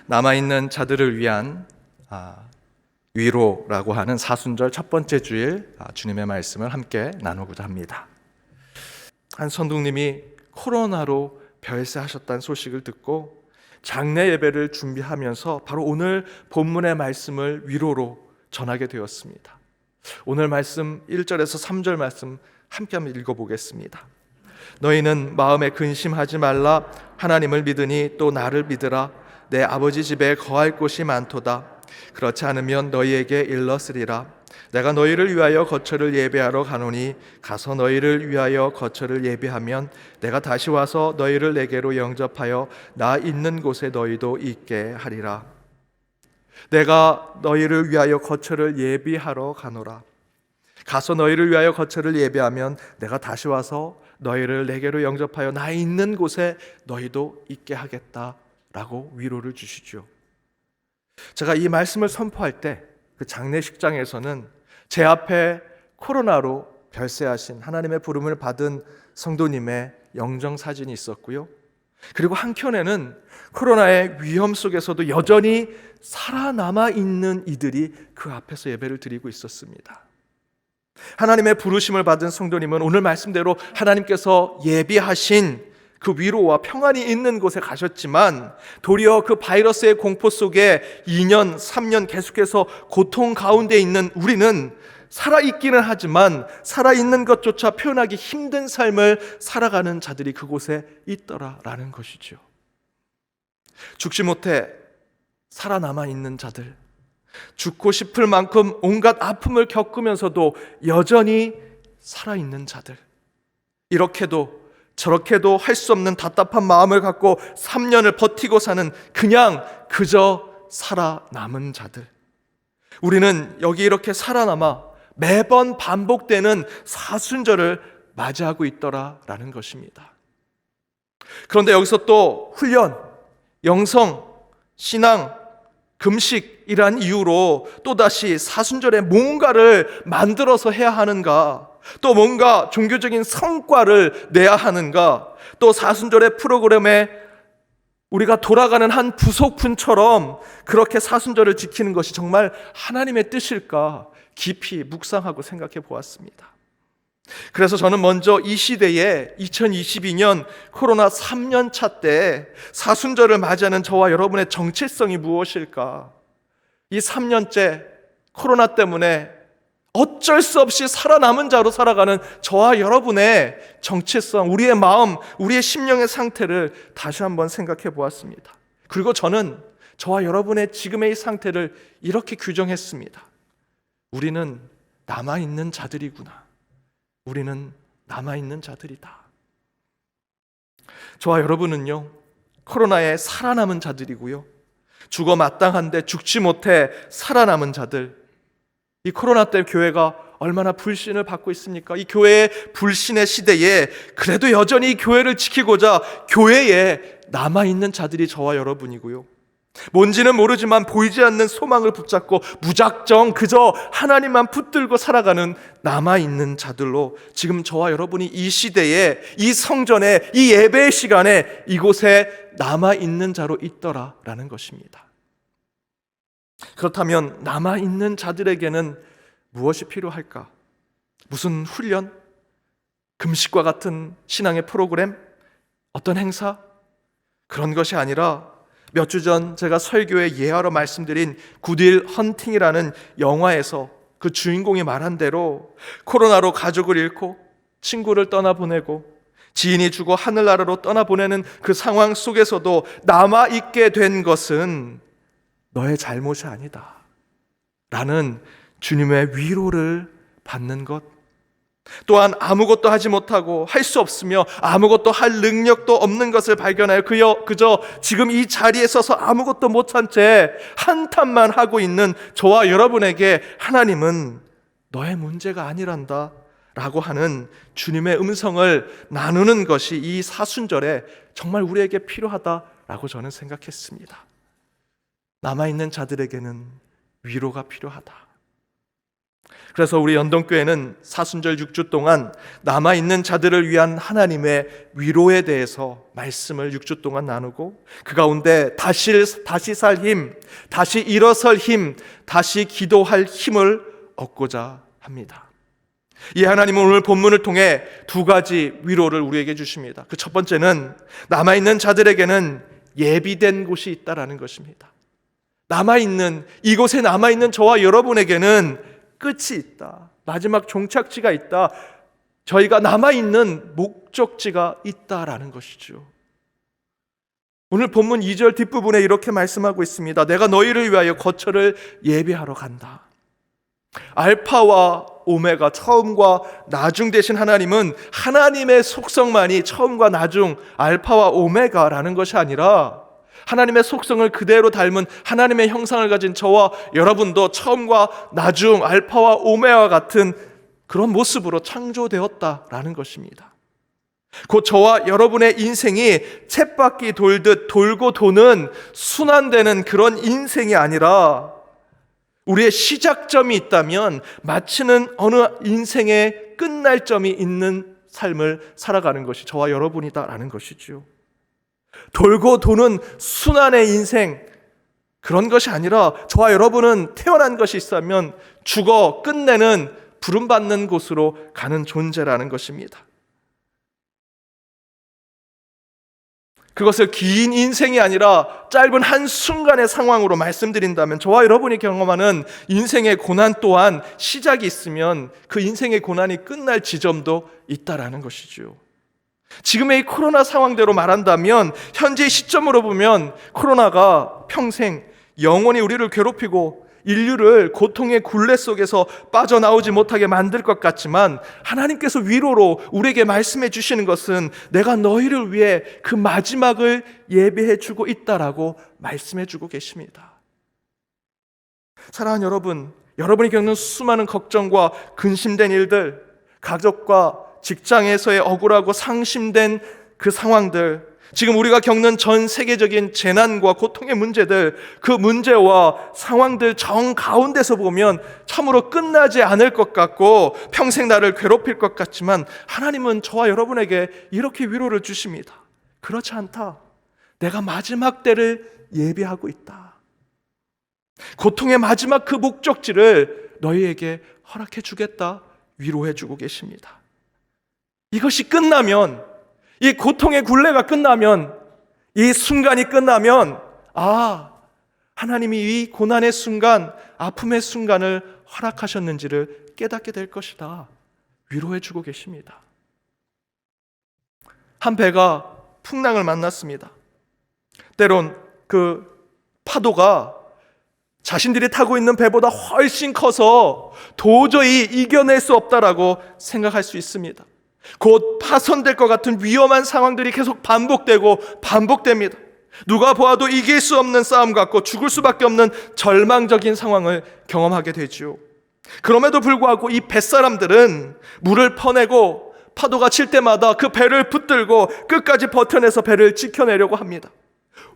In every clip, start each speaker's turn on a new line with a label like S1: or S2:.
S1: 남아있는 자들을 위한 위로라고 하는 사순절 첫 번째 주일 주님의 말씀을 함께 나누고자 합니다. 한 선동님이 코로나로 별세하셨다는 소식을 듣고 장례 예배를 준비하면서 바로 오늘 본문의 말씀을 위로로 전하게 되었습니다. 오늘 말씀 1절에서 3절 말씀 함께 한번 읽어보겠습니다. 너희는 마음에 근심하지 말라. 하나님을 믿으니 또 나를 믿으라. 내 아버지 집에 거할 곳이 많도다. 그렇지 않으면 너희에게 일렀으리라. 내가 너희를 위하여 거처를 예배하러 가노니 가서 너희를 위하여 거처를 예배하면 내가 다시 와서 너희를 내게로 영접하여 나 있는 곳에 너희도 있게 하리라. 내가 너희를 위하여 거처를 예비하러 가노라. 가서 너희를 위하여 거처를 예배하면 내가 다시 와서 너희를 내게로 영접하여 나 있는 곳에 너희도 있게 하겠다라고 위로를 주시죠. 제가 이 말씀을 선포할 때 그 장례식장에서는 제 앞에 코로나로 별세하신 하나님의 부름을 받은 성도님의 영정사진이 있었고요. 그리고 한켠에는 코로나의 위험 속에서도 여전히 살아남아 있는 이들이 그 앞에서 예배를 드리고 있었습니다. 하나님의 부르심을 받은 성도님은 오늘 말씀대로 하나님께서 예비하신 그 위로와 평안이 있는 곳에 가셨지만 도리어 그 바이러스의 공포 속에 2년, 3년 계속해서 고통 가운데 있는 우리는 살아있기는 하지만 살아있는 것조차 표현하기 힘든 삶을 살아가는 자들이 그곳에 있더라라는 것이죠. 죽지 못해 살아남아 있는 자들, 죽고 싶을 만큼 온갖 아픔을 겪으면서도 여전히 살아있는 자들, 이렇게도 저렇게도 할 수 없는 답답한 마음을 갖고 3년을 버티고 사는 그저 살아남은 자들, 우리는 여기 이렇게 살아남아 매번 반복되는 사순절을 맞이하고 있더라라는 것입니다. 그런데 여기서 또 훈련, 영성, 신앙, 금식이란 이유로 또다시 사순절에 뭔가를 만들어서 해야 하는가, 또 뭔가 종교적인 성과를 내야 하는가, 또 사순절의 프로그램에 우리가 돌아가는 한 부속품처럼 그렇게 사순절을 지키는 것이 정말 하나님의 뜻일까 깊이 묵상하고 생각해 보았습니다. 그래서 저는 먼저 이 시대에 2022년 코로나 3년 차 때 사순절을 맞이하는 저와 여러분의 정체성이 무엇일까? 이 3년째 코로나 때문에 어쩔 수 없이 살아남은 자로 살아가는 저와 여러분의 정체성, 우리의 마음, 우리의 심령의 상태를 다시 한번 생각해 보았습니다. 그리고 저는 저와 여러분의 지금의 이 상태를 이렇게 규정했습니다. 우리는 남아있는 자들이구나. 우리는 남아있는 자들이다. 저와 여러분은요, 코로나에 살아남은 자들이고요, 죽어 마땅한데 죽지 못해 살아남은 자들. 이 코로나 때 교회가 얼마나 불신을 받고 있습니까? 이 교회의 불신의 시대에 그래도 여전히 교회를 지키고자 교회에 남아있는 자들이 저와 여러분이고요, 뭔지는 모르지만 보이지 않는 소망을 붙잡고 무작정 그저 하나님만 붙들고 살아가는 남아있는 자들로 지금 저와 여러분이 이 시대에, 이 성전에, 이 예배의 시간에 이곳에 남아있는 자로 있더라라는 것입니다. 그렇다면 남아있는 자들에게는 무엇이 필요할까? 무슨 훈련? 금식과 같은 신앙의 프로그램? 어떤 행사? 그런 것이 아니라 몇 주 전 제가 설교에 예하러 말씀드린 굿윌 헌팅이라는 영화에서 그 주인공이 말한 대로 코로나로 가족을 잃고 친구를 떠나보내고 지인이 죽어 하늘나라로 떠나보내는 그 상황 속에서도 남아있게 된 것은 너의 잘못이 아니다 라는 주님의 위로를 받는 것, 또한 아무것도 하지 못하고 할 수 없으며 아무것도 할 능력도 없는 것을 발견하여 그저 지금 이 자리에 서서 아무것도 못한 채 한탄만 하고 있는 저와 여러분에게 하나님은 너의 문제가 아니란다 라고 하는 주님의 음성을 나누는 것이 이 사순절에 정말 우리에게 필요하다라고 저는 생각했습니다. 남아있는 자들에게는 위로가 필요하다. 그래서 우리 연동교회는 사순절 6주 동안 남아있는 자들을 위한 하나님의 위로에 대해서 말씀을 6주 동안 나누고, 그 가운데 다시 살 힘, 다시 일어설 힘, 다시 기도할 힘을 얻고자 합니다. 이 하나님은 오늘 본문을 통해 두 가지 위로를 우리에게 주십니다. 그 첫 번째는 남아있는 자들에게는 예비된 곳이 있다라는 것입니다. 이곳에 남아있는 저와 여러분에게는 끝이 있다. 마지막 종착지가 있다. 저희가 남아있는 목적지가 있다라는 것이죠. 오늘 본문 2절 뒷부분에 이렇게 말씀하고 있습니다. 내가 너희를 위하여 거처를 예비하러 간다. 알파와 오메가, 처음과 나중 되신 하나님은 하나님의 속성만이 처음과 나중, 알파와 오메가라는 것이 아니라 하나님의 속성을 그대로 닮은 하나님의 형상을 가진 저와 여러분도 처음과 나중, 알파와 오메가와 같은 그런 모습으로 창조되었다라는 것입니다. 곧 저와 여러분의 인생이 쳇바퀴 돌듯 돌고 도는 순환되는 그런 인생이 아니라, 우리의 시작점이 있다면 마치는 어느 인생의 끝날점이 있는 삶을 살아가는 것이 저와 여러분이다라는 것이죠. 돌고 도는 순환의 인생, 그런 것이 아니라 저와 여러분은 태어난 것이 있다면 죽어 끝내는 부름받는 곳으로 가는 존재라는 것입니다. 그것을 긴 인생이 아니라 짧은 한순간의 상황으로 말씀드린다면, 저와 여러분이 경험하는 인생의 고난 또한 시작이 있으면 그 인생의 고난이 끝날 지점도 있다라는 것이죠. 지금의 이 코로나 상황대로 말한다면, 현재 시점으로 보면 코로나가 평생 영원히 우리를 괴롭히고 인류를 고통의 굴레 속에서 빠져나오지 못하게 만들 것 같지만, 하나님께서 위로로 우리에게 말씀해 주시는 것은 내가 너희를 위해 그 마지막을 예비해 주고 있다라고 말씀해 주고 계십니다. 사랑하는 여러분, 여러분이 겪는 수많은 걱정과 근심된 일들, 가족과 직장에서의 억울하고 상심된 그 상황들, 지금 우리가 겪는 전 세계적인 재난과 고통의 문제들, 그 문제와 상황들 정 가운데서 보면 참으로 끝나지 않을 것 같고 평생 나를 괴롭힐 것 같지만, 하나님은 저와 여러분에게 이렇게 위로를 주십니다. 그렇지 않다. 내가 마지막 때를 예비하고 있다. 고통의 마지막 그 목적지를 너희에게 허락해 주겠다. 위로해 주고 계십니다. 이것이 끝나면, 이 고통의 굴레가 끝나면, 이 순간이 끝나면, 하나님이 이 고난의 순간, 아픔의 순간을 허락하셨는지를 깨닫게 될 것이다. 위로해 주고 계십니다. 한 배가 풍랑을 만났습니다. 때론 그 파도가 자신들이 타고 있는 배보다 훨씬 커서 도저히 이겨낼 수 없다라고 생각할 수 있습니다. 곧 파손될 것 같은 위험한 상황들이 계속 반복됩니다. 누가 보아도 이길 수 없는 싸움 같고 죽을 수밖에 없는 절망적인 상황을 경험하게 되죠. 그럼에도 불구하고 이 뱃사람들은 물을 퍼내고 파도가 칠 때마다 그 배를 붙들고 끝까지 버텨내서 배를 지켜내려고 합니다.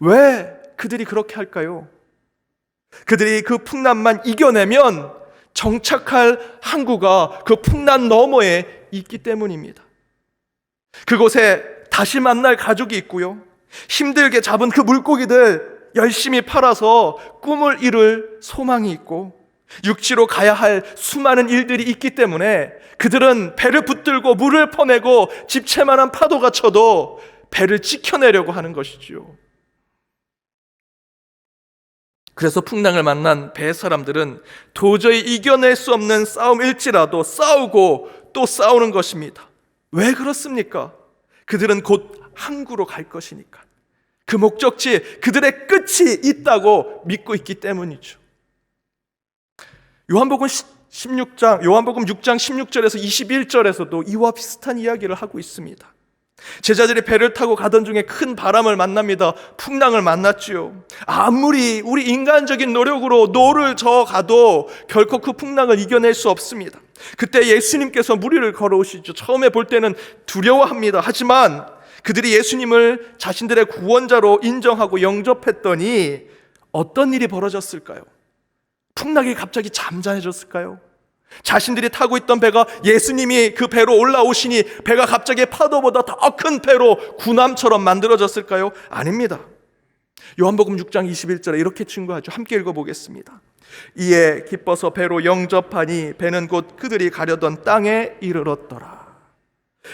S1: 왜 그들이 그렇게 할까요? 그들이 그 풍랑만 이겨내면 정착할 항구가 그 풍랑 너머에 있기 때문입니다. 그곳에 다시 만날 가족이 있고요, 힘들게 잡은 그 물고기들 열심히 팔아서 꿈을 이룰 소망이 있고, 육지로 가야 할 수많은 일들이 있기 때문에 그들은 배를 붙들고 물을 퍼내고 집채만한 파도가 쳐도 배를 지켜내려고 하는 것이지요. 그래서 풍랑을 만난 배 사람들은 도저히 이겨낼 수 없는 싸움일지라도 싸우고 또 싸우는 것입니다. 왜 그렇습니까? 그들은 곧 항구로 갈 것이니까. 그 목적지, 그들의 끝이 있다고 믿고 있기 때문이죠. 요한복음 6장 16절에서 21절에서도 이와 비슷한 이야기를 하고 있습니다. 제자들이 배를 타고 가던 중에 큰 바람을 만납니다. 풍랑을 만났지요. 아무리 우리 인간적인 노력으로 노를 저어 가도 결코 그 풍랑을 이겨낼 수 없습니다. 그때 예수님께서 무리를 걸어오시죠. 처음에 볼 때는 두려워합니다. 하지만 그들이 예수님을 자신들의 구원자로 인정하고 영접했더니 어떤 일이 벌어졌을까요? 풍랑이 갑자기 잠잠해졌을까요? 자신들이 타고 있던 배가 예수님이 그 배로 올라오시니 배가 갑자기 파도보다 더 큰 배로 군함처럼 만들어졌을까요? 아닙니다. 요한복음 6장 21절에 이렇게 증거하죠. 함께 읽어보겠습니다. 이에 기뻐서 배로 영접하니 배는 곧 그들이 가려던 땅에 이르렀더라.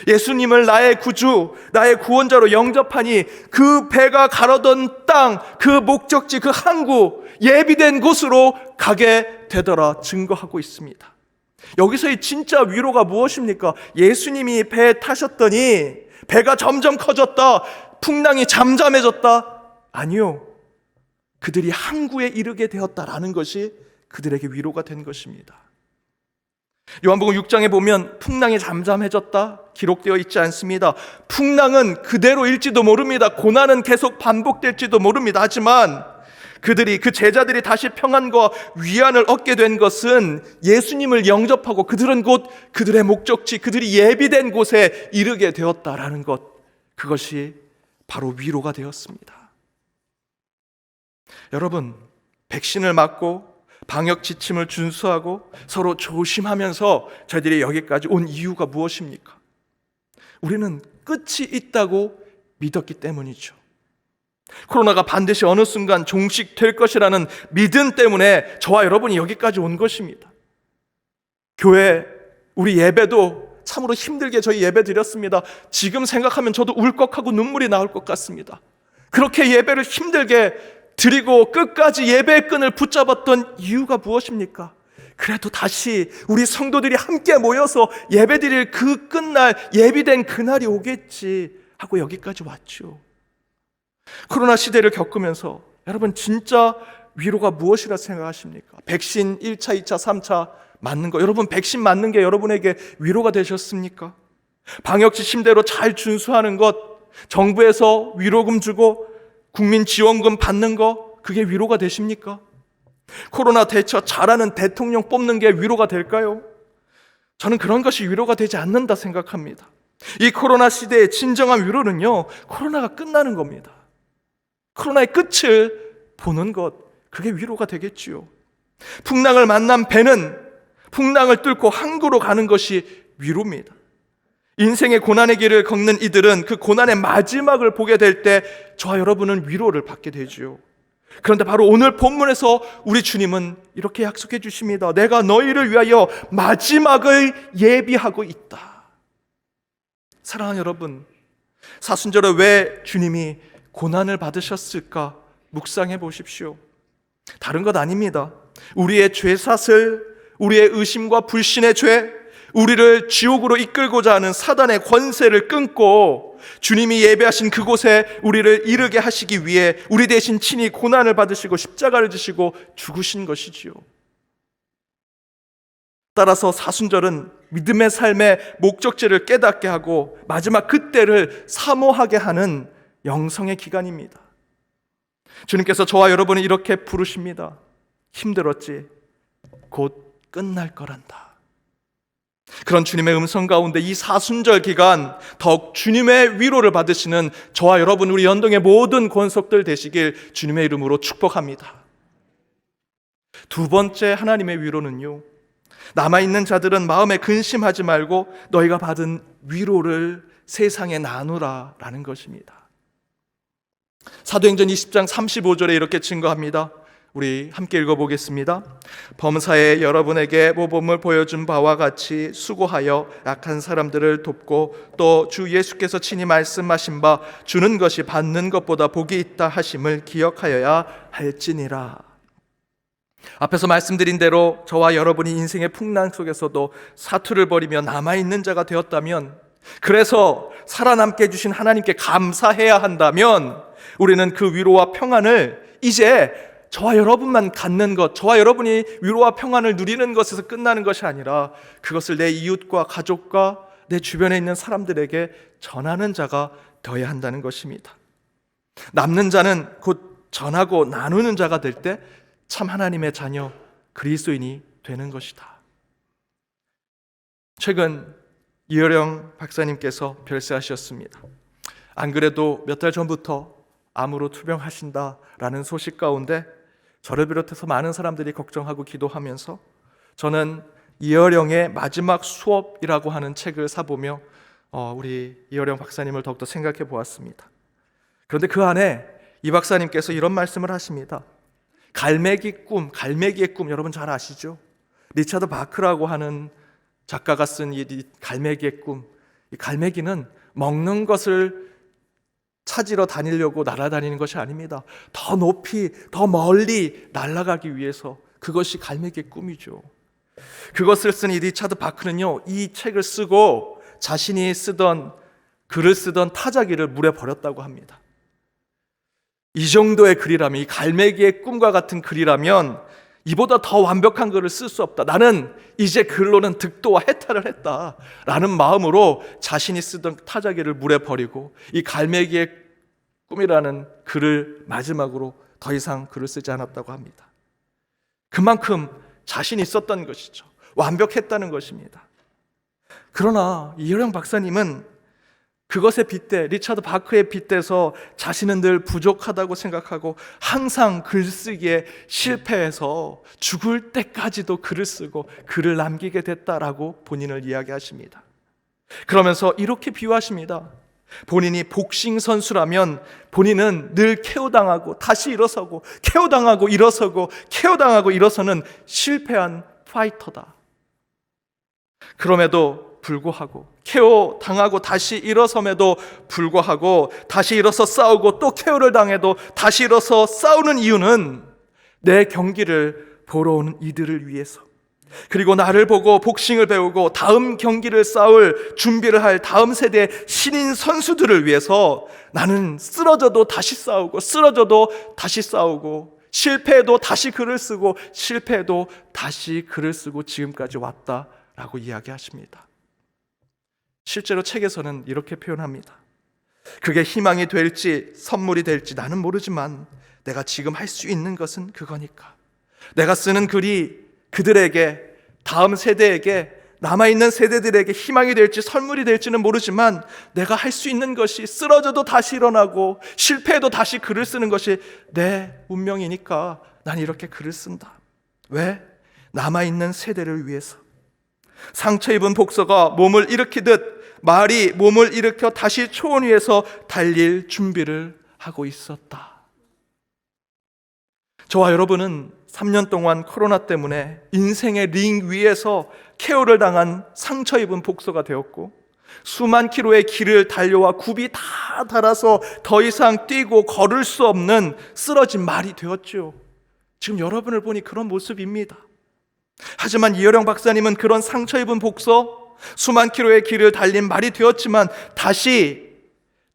S1: 예수님을 나의 구주, 나의 구원자로 영접하니 그 배가 가려던 땅, 그 목적지, 그 항구, 예비된 곳으로 가게 되더라 증거하고 있습니다. 여기서의 진짜 위로가 무엇입니까? 예수님이 배에 타셨더니 배가 점점 커졌다, 풍랑이 잠잠해졌다? 아니요, 그들이 항구에 이르게 되었다라는 것이 그들에게 위로가 된 것입니다. 요한복음 6장에 보면 풍랑이 잠잠해졌다 기록되어 있지 않습니다. 풍랑은 그대로일지도 모릅니다. 고난은 계속 반복될지도 모릅니다. 하지만 그 제자들이 다시 평안과 위안을 얻게 된 것은 예수님을 영접하고 그들은 곧 그들의 목적지, 그들이 예비된 곳에 이르게 되었다라는 것, 그것이 바로 위로가 되었습니다. 여러분, 백신을 맞고 방역 지침을 준수하고 서로 조심하면서 저희들이 여기까지 온 이유가 무엇입니까? 우리는 끝이 있다고 믿었기 때문이죠. 코로나가 반드시 어느 순간 종식될 것이라는 믿음 때문에 저와 여러분이 여기까지 온 것입니다. 교회, 우리 예배도 참으로 힘들게 저희 예배 드렸습니다. 지금 생각하면 저도 울컥하고 눈물이 나올 것 같습니다. 그렇게 예배를 힘들게 드리고 끝까지 예배의 끈을 붙잡았던 이유가 무엇입니까? 그래도 다시 우리 성도들이 함께 모여서 예배드릴 그 끝날, 예비된 그날이 오겠지 하고 여기까지 왔죠. 코로나 시대를 겪으면서 여러분 진짜 위로가 무엇이라 생각하십니까? 백신 1차, 2차, 3차 맞는 거, 여러분 백신 맞는 게 여러분에게 위로가 되셨습니까? 방역 지침대로 잘 준수하는 것, 정부에서 위로금 주고 국민 지원금 받는 거, 그게 위로가 되십니까? 코로나 대처 잘하는 대통령 뽑는 게 위로가 될까요? 저는 그런 것이 위로가 되지 않는다 생각합니다. 이 코로나 시대의 진정한 위로는요, 코로나가 끝나는 겁니다. 코로나의 끝을 보는 것, 그게 위로가 되겠지요. 풍랑을 만난 배는 풍랑을 뚫고 항구로 가는 것이 위로입니다. 인생의 고난의 길을 걷는 이들은 그 고난의 마지막을 보게 될 때 저와 여러분은 위로를 받게 되지요. 그런데 바로 오늘 본문에서 우리 주님은 이렇게 약속해 주십니다. 내가 너희를 위하여 마지막을 예비하고 있다. 사랑하는 여러분, 사순절에 왜 주님이 고난을 받으셨을까 묵상해 보십시오. 다른 것 아닙니다. 우리의 죄사슬, 우리의 의심과 불신의 죄, 우리를 지옥으로 이끌고자 하는 사단의 권세를 끊고 주님이 예배하신 그곳에 우리를 이르게 하시기 위해 우리 대신 친히 고난을 받으시고 십자가를 지시고 죽으신 것이지요. 따라서 사순절은 믿음의 삶의 목적지를 깨닫게 하고 마지막 그때를 사모하게 하는 영성의 기간입니다. 주님께서 저와 여러분을 이렇게 부르십니다. 힘들었지? 곧 끝날 거란다. 그런 주님의 음성 가운데 이 사순절 기간 더욱 주님의 위로를 받으시는 저와 여러분, 우리 연동의 모든 권속들 되시길 주님의 이름으로 축복합니다. 두 번째 하나님의 위로는요, 남아있는 자들은 마음에 근심하지 말고 너희가 받은 위로를 세상에 나누라 라는 것입니다. 사도행전 20장 35절에 이렇게 증거합니다. 우리 함께 읽어보겠습니다. 범사에 여러분에게 모범을 보여준 바와 같이 수고하여 약한 사람들을 돕고 또 주 예수께서 친히 말씀하신 바 주는 것이 받는 것보다 복이 있다 하심을 기억하여야 할지니라. 앞에서 말씀드린 대로 저와 여러분이 인생의 풍랑 속에서도 사투를 벌이며 남아있는 자가 되었다면, 그래서 살아남게 해주신 하나님께 감사해야 한다면 우리는 그 위로와 평안을 이제 저와 여러분만 갖는 것, 저와 여러분이 위로와 평안을 누리는 것에서 끝나는 것이 아니라 그것을 내 이웃과 가족과 내 주변에 있는 사람들에게 전하는 자가 되어야 한다는 것입니다. 남는 자는 곧 전하고 나누는 자가 될 때 참 하나님의 자녀 그리스도인이 되는 것이다. 최근 이효령 박사님께서 별세하셨습니다. 안 그래도 몇 달 전부터 암으로 투병하신다라는 소식 가운데 저를 비롯해서 많은 사람들이 걱정하고 기도하면서 저는 이어령의 마지막 수업이라고 하는 책을 사보며 우리 이어령 박사님을 더욱더 생각해 보았습니다. 그런데 그 안에 이 박사님께서 이런 말씀을 하십니다. 갈매기의 꿈 여러분 잘 아시죠? 리차드 바크라고 하는 작가가 쓴 이 갈매기의 꿈. 이 갈매기는 먹는 것을 찾으러 다니려고 날아다니는 것이 아닙니다. 더 높이, 더 멀리 날아가기 위해서, 그것이 갈매기의 꿈이죠. 그것을 쓴 이 리차드 바크는요, 이 책을 쓰고 자신이 글을 쓰던 타자기를 물에 버렸다고 합니다. 이 정도의 글이라면, 이 갈매기의 꿈과 같은 글이라면 이보다 더 완벽한 글을 쓸 수 없다. 나는 이제 글로는 득도와 해탈을 했다 라는 마음으로 자신이 쓰던 타자기를 물에 버리고 이 갈매기의 꿈이라는 글을 마지막으로 더 이상 글을 쓰지 않았다고 합니다. 그만큼 자신이 있었던 것이죠. 완벽했다는 것입니다. 그러나 이어령 박사님은 그것에 빗대, 리차드 바크에 빗대서 자신은 늘 부족하다고 생각하고 항상 글쓰기에 실패해서 죽을 때까지도 글을 쓰고 글을 남기게 됐다라고 본인을 이야기하십니다. 그러면서 이렇게 비유하십니다. 본인이 복싱 선수라면 본인은 늘 KO당하고 다시 일어서고 KO당하고 일어서고 KO당하고 일어서는 실패한 파이터다. 그럼에도 불구하고 KO 당하고 다시 일어섬에도 불구하고 다시 일어서 싸우고 또 KO를 당해도 다시 일어서 싸우는 이유는 내 경기를 보러 오는 이들을 위해서, 그리고 나를 보고 복싱을 배우고 다음 경기를 싸울 준비를 할 다음 세대 신인 선수들을 위해서 나는 쓰러져도 다시 싸우고 쓰러져도 다시 싸우고 실패해도 다시 글을 쓰고 실패해도 다시 글을 쓰고 지금까지 왔다라고 이야기하십니다. 실제로 책에서는 이렇게 표현합니다. 그게 희망이 될지 선물이 될지 나는 모르지만 내가 지금 할 수 있는 것은 그거니까. 내가 쓰는 글이 그들에게, 다음 세대에게, 남아있는 세대들에게 희망이 될지 선물이 될지는 모르지만 내가 할 수 있는 것이 쓰러져도 다시 일어나고 실패해도 다시 글을 쓰는 것이 내 운명이니까 난 이렇게 글을 쓴다. 왜? 남아있는 세대를 위해서. 상처 입은 복서가 몸을 일으키듯 말이 몸을 일으켜 다시 초원 위에서 달릴 준비를 하고 있었다. 저와 여러분은 3년 동안 코로나 때문에 인생의 링 위에서 KO를 당한 상처 입은 복서가 되었고, 수만 킬로의 길을 달려와 굽이 다 닳아서 더 이상 뛰고 걸을 수 없는 쓰러진 말이 되었죠. 지금 여러분을 보니 그런 모습입니다. 하지만 이어령 박사님은 그런 상처 입은 복서, 수만 킬로의 길을 달린 말이 되었지만 다시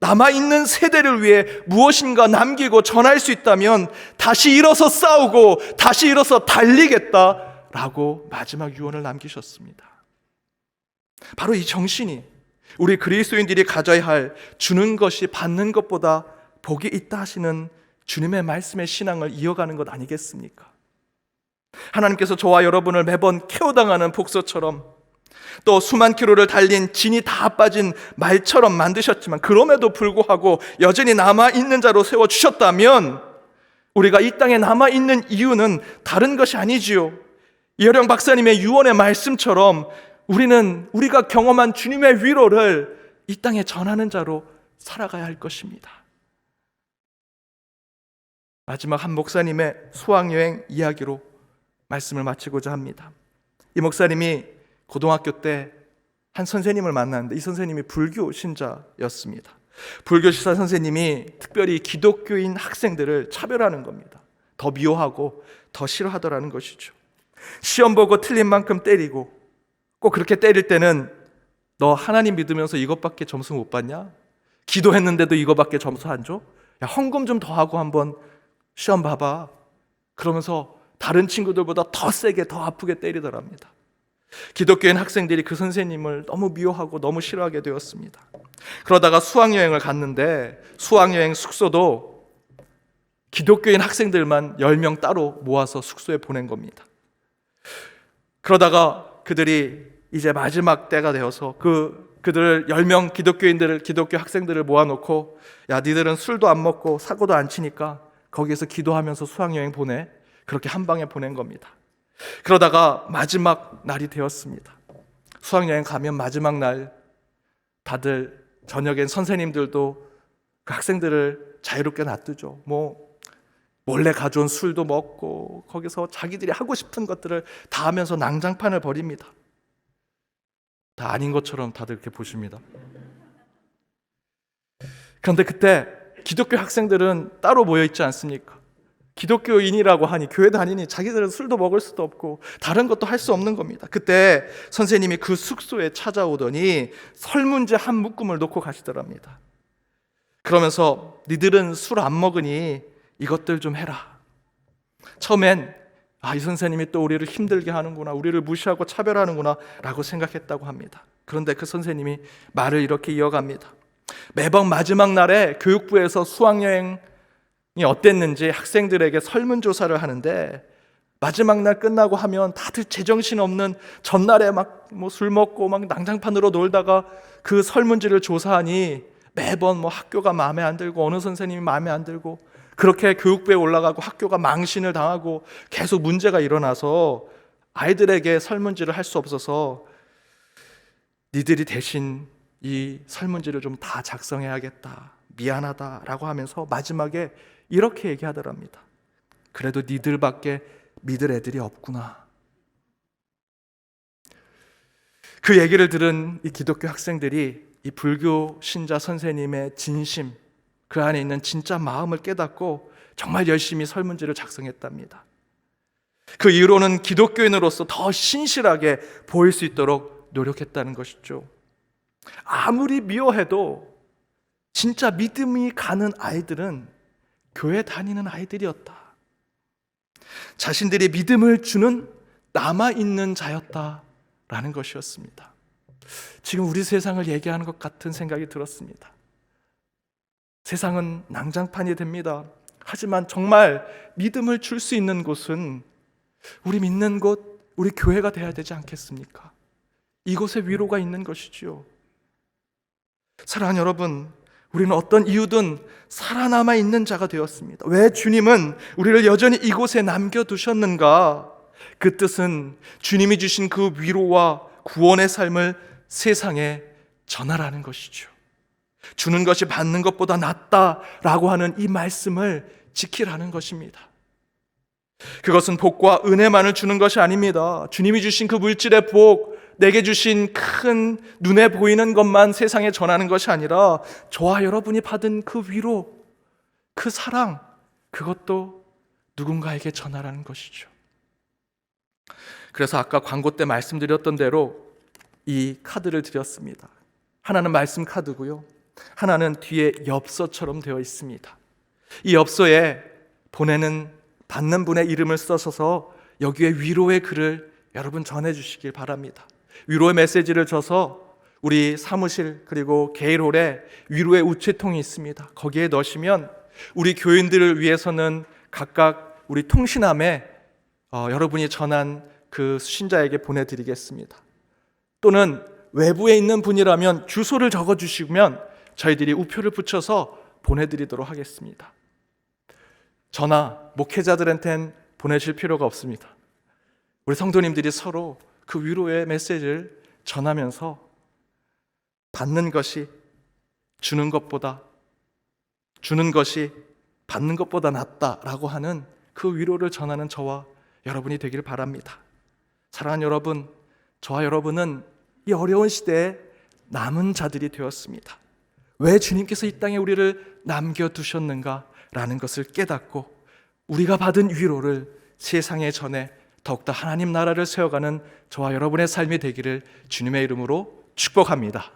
S1: 남아있는 세대를 위해 무엇인가 남기고 전할 수 있다면 다시 일어서 싸우고 다시 일어서 달리겠다라고 마지막 유언을 남기셨습니다. 바로 이 정신이 우리 그리스도인들이 가져야 할 주는 것이 받는 것보다 복이 있다 하시는 주님의 말씀의 신앙을 이어가는 것 아니겠습니까? 하나님께서 저와 여러분을 매번 KO당하는 복서처럼 또 수만 킬로를 달린 진이 다 빠진 말처럼 만드셨지만 그럼에도 불구하고 여전히 남아있는 자로 세워주셨다면 우리가 이 땅에 남아있는 이유는 다른 것이 아니지요. 이어령 박사님의 유언의 말씀처럼 우리는 우리가 경험한 주님의 위로를 이 땅에 전하는 자로 살아가야 할 것입니다. 마지막 한 목사님의 수학여행 이야기로 말씀을 마치고자 합니다. 이 목사님이 고등학교 때 한 선생님을 만났는데 이 선생님이 불교 신자였습니다. 불교 신자 선생님이 특별히 기독교인 학생들을 차별하는 겁니다. 더 미워하고 더 싫어하더라는 것이죠. 시험 보고 틀린 만큼 때리고, 꼭 그렇게 때릴 때는 너 하나님 믿으면서 이것밖에 점수 못 받냐? 기도했는데도 이거밖에 점수 안 줘? 야, 헌금 좀 더 하고 한번 시험 봐봐. 그러면서 다른 친구들보다 더 세게 더 아프게 때리더랍니다. 기독교인 학생들이 그 선생님을 너무 미워하고 너무 싫어하게 되었습니다. 그러다가 수학여행을 갔는데 수학여행 숙소도 기독교인 학생들만 10명 따로 모아서 숙소에 보낸 겁니다. 그러다가 그들이 이제 마지막 때가 되어서 그들 10명 기독교 학생들을 모아놓고, 야, 니들은 술도 안 먹고 사고도 안 치니까 거기에서 기도하면서 수학여행 보내. 그렇게 한 방에 보낸 겁니다. 그러다가 마지막 날이 되었습니다. 수학여행 가면 마지막 날 다들 저녁엔 선생님들도 그 학생들을 자유롭게 놔두죠. 몰래 가져온 술도 먹고 거기서 자기들이 하고 싶은 것들을 다 하면서 난장판을 벌입니다. 다 아닌 것처럼 다들 이렇게 보십니다. 그런데 그때 기독교 학생들은 따로 모여 있지 않습니까? 기독교인이라고 하니, 교회 다니니 자기들은 술도 먹을 수도 없고 다른 것도 할 수 없는 겁니다. 그때 선생님이 그 숙소에 찾아오더니 설문지 한 묶음을 놓고 가시더랍니다. 그러면서 니들은 술 안 먹으니 이것들 좀 해라. 처음엔 이 선생님이 또 우리를 힘들게 하는구나, 우리를 무시하고 차별하는구나 라고 생각했다고 합니다. 그런데 그 선생님이 말을 이렇게 이어갑니다. 매번 마지막 날에 교육부에서 수학여행이 어땠는지 학생들에게 설문조사를 하는데, 마지막 날 끝나고 하면 다들 제정신 없는 전날에 술 먹고 난장판으로 놀다가 그 설문지를 조사하니 매번 학교가 마음에 안 들고 어느 선생님이 마음에 안 들고 그렇게 교육부에 올라가고 학교가 망신을 당하고 계속 문제가 일어나서 아이들에게 설문지를 할 수 없어서 니들이 대신 이 설문지를 좀 다 작성해야겠다, 미안하다라고 하면서 마지막에 이렇게 얘기하더랍니다. 그래도 니들밖에 믿을 애들이 없구나. 그 얘기를 들은 이 기독교 학생들이 이 불교 신자 선생님의 진심, 그 안에 있는 진짜 마음을 깨닫고 정말 열심히 설문지를 작성했답니다. 그 이후로는 기독교인으로서 더 신실하게 보일 수 있도록 노력했다는 것이죠. 아무리 미워해도 진짜 믿음이 가는 아이들은 교회 다니는 아이들이었다. 자신들이 믿음을 주는 남아있는 자였다라는 것이었습니다. 지금 우리 세상을 얘기하는 것 같은 생각이 들었습니다. 세상은 난장판이 됩니다. 하지만 정말 믿음을 줄 수 있는 곳은 우리 믿는 곳, 우리 교회가 돼야 되지 않겠습니까? 이곳에 위로가 있는 것이지요. 사랑하는 여러분, 우리는 어떤 이유든 살아남아 있는 자가 되었습니다. 왜 주님은 우리를 여전히 이곳에 남겨두셨는가? 그 뜻은 주님이 주신 그 위로와 구원의 삶을 세상에 전하라는 것이죠. 주는 것이 받는 것보다 낫다라고 하는 이 말씀을 지키라는 것입니다. 그것은 복과 은혜만을 주는 것이 아닙니다. 주님이 주신 그 물질의 복, 내게 주신 큰 눈에 보이는 것만 세상에 전하는 것이 아니라 저와 여러분이 받은 그 위로, 그 사랑, 그것도 누군가에게 전하라는 것이죠. 그래서 아까 광고 때 말씀드렸던 대로 이 카드를 드렸습니다. 하나는 말씀 카드고요, 하나는 뒤에 엽서처럼 되어 있습니다. 이 엽서에 받는 분의 이름을 써서 여기에 위로의 글을 여러분 전해주시길 바랍니다. 위로의 메시지를 줘서 우리 사무실 그리고 게일홀에 위로의 우체통이 있습니다. 거기에 넣으시면 우리 교인들을 위해서는 각각 우리 통신함에 여러분이 전한 그 신자에게 보내드리겠습니다. 또는 외부에 있는 분이라면 주소를 적어주시면 저희들이 우표를 붙여서 보내드리도록 하겠습니다. 저나 목회자들한테는 보내실 필요가 없습니다. 우리 성도님들이 서로 그 위로의 메시지를 전하면서 받는 것이 주는 것이 받는 것보다 낫다라고 하는 그 위로를 전하는 저와 여러분이 되길 바랍니다. 사랑하는 여러분, 저와 여러분은 이 어려운 시대에 남은 자들이 되었습니다. 왜 주님께서 이 땅에 우리를 남겨두셨는가라는 것을 깨닫고 우리가 받은 위로를 세상에 전해 더욱더 하나님 나라를 세워가는 저와 여러분의 삶이 되기를 주님의 이름으로 축복합니다.